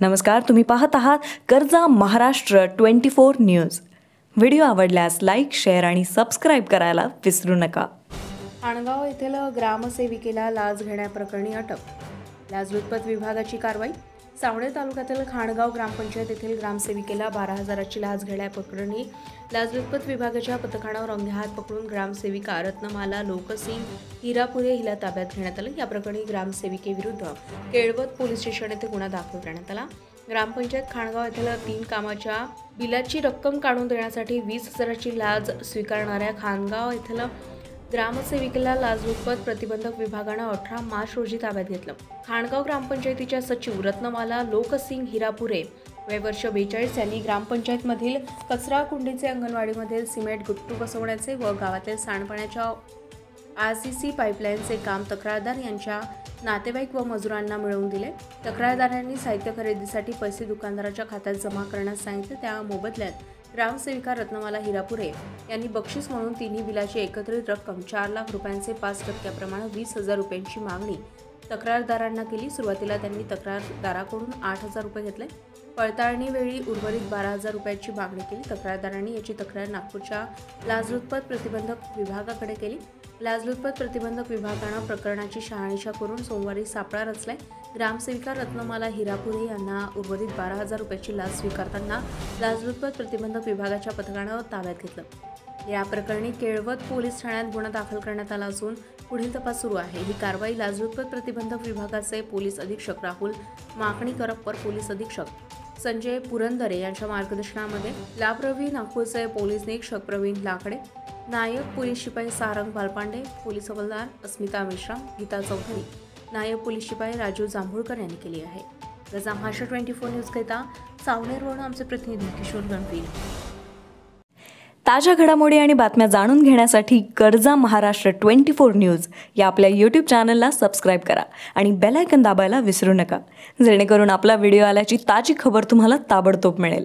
नमस्कार, तुम्ही पाहत आहात कर्जा महाराष्ट्र 24 न्यूज। व्हिडिओ आवडल्यास लाईक, शेअर आणि सबस्क्राईब करायला विसरू नका। खाणगाव येथील ग्रामसेविकेला लाच घेण्याप्रकरणी अटक। लाचलुचपत विभागाची कारवाई। सावणे तालुक्यातील खाणगाव ग्रामपंचायत येथील ग्रामसेविकेला 12,000ची लाच घेण्याप्रकरणी लाचलुचपत विभागाच्या पथकानं रंगेहात पकडून ग्रामसेविका रत्नमाला लोकसिंग हिरापुरे हिला ताब्यात घेण्यात आलं। या प्रकरणी ग्रामसेविकेविरुद्ध केळवत पोलीस स्टेशन येथे गुन्हा दाखल करण्यात आला। ग्रामपंचायत खाणगाव येथील 3 कामाच्या बिलाची रक्कम काढून देण्यासाठी 20,000ची लाच स्वीकारणाऱ्या खाणगाव येथील ग्रामसेविकेला लाचलुचपत प्रतिबंधक विभागानं 18 मार्च रोजी ताब्यात घेतलं। खाणगाव ग्रामपंचायतीच्या सचिव रत्नमाला लोकसिंग हिरापुरे वय वर्ष 42 यांनी ग्रामपंचायतमधील कचरा कुंडीचे अंगणवाडीमधील सिमेंट गुट्टू बसवण्याचे व गावातील सांडपाण्याच्या आरसीसी पाईपलाईनचे काम तक्रारदार यांच्या नातेवाईक व मजुरांना मिळवून दिले। तक्रारदारांनी साहित्य खरेदीसाठी पैसे दुकानदाराच्या खात्यात जमा करण्यास सांगितले। त्या मोबदल्यात ग्रामसेविका रत्नमाला हिरापुरे यांनी बक्षीस म्हणून तिन्ही बिलाची एकत्रित रक्कम 4 लाख रुपयांचे 5% प्रमाणे 20,000 रुपयांची मागणी तक्रारदारांना केली। सुरुवातीला त्यांनी तक्रारदाराकडून 8,000 रुपये घेतले। पडताळणी वेळी उर्वरित 12,000 रुपयांची मागणी केली। तक्रारदारांनी याची तक्रार नागपूरच्या लाचलुचपत प्रतिबंधक विभागाकडे केली। लाचलुचपत प्रतिबंधक विभागानं प्रकरणाची शहानिशा करून सोमवारी सापळा रचलाय। ग्रामसेविका रत्नमाला हिरापुरे यांना उर्वरित 12,000 रुपयांची लाच स्वीकारताना लाचलुचपत प्रतिबंधक विभागाच्या पथकानं ताब्यात घेतलं। या प्रकरणी केळवत पोलीस ठाण्यात गुन्हा दाखल करण्यात आला असून पुढील तपास सुरू आहे। ही कारवाई लाचलुचपत प्रतिबंधक विभागाचे पोलीस अधीक्षक राहुल माकणीकर, अप्पर पोलीस अधीक्षक संजय पुरंदरे यांच्या मार्गदर्शनामध्ये लाप्रवी नागपूरचे पोलीस निरीक्षक प्रवीण लाकडे, नायक पोलीस शिपाई सारंग बालपांडे, पोलीस हवालदार अस्मिता मेश्राम, गीता चौधरी, नायक पोलीस शिपाई राजू जांभूळकर यांनी केली आहे। कर्जा महाराष्ट्र 24 न्यूज करिता सावनेरवरून आमचे प्रतिनिधी किशोर गणवीर। ताज्या घडामोडी आणि बातम्या जाणून घेण्यासाठी कर्जा महाराष्ट्र 24 न्यूज या आपल्या YouTube चॅनलला सबस्क्राईब करा आणि बेल आयकॉन दाबायला विसरू नका, जेणेकरून आपला व्हिडिओ आल्याची ताजी खबर तुम्हाला ताबडतोब मिळेल।